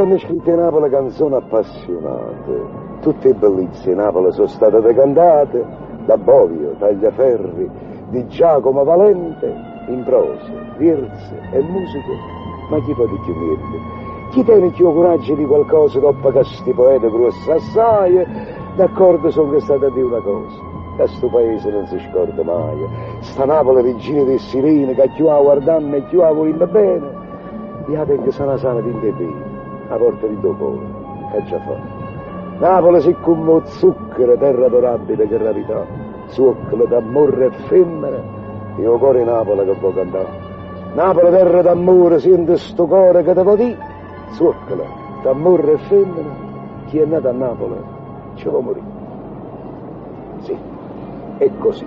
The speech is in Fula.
stanno scritte in Napoli canzoni appassionate. Tutte le bellezze in Napoli sono state decantate da Bobbio, Tagliaferri, di Giacomo Valente, in prosa, versi e musiche. Ma chi può di più niente? Chi tiene più coraggio di qualcosa dopo che sti poeti grossi assai, d'accordo sono che è stata a dire una cosa. Che sto paese non si scorda mai. Sta Napoli regina dei sireni che più a guardarmi e più a volermi bene. Io tengo sana sana di bene, a porta di dopo, che già fa. Napoli si come zucchero, terra adorabile che rapità, zucchero d'amore e femmina, e il cuore Napoli che può cantare. Napoli terra d'amore, sente sto cuore che te può dire, zucchero d'amore e femmina, chi è nato a Napoli ci può morire. Sì, è così.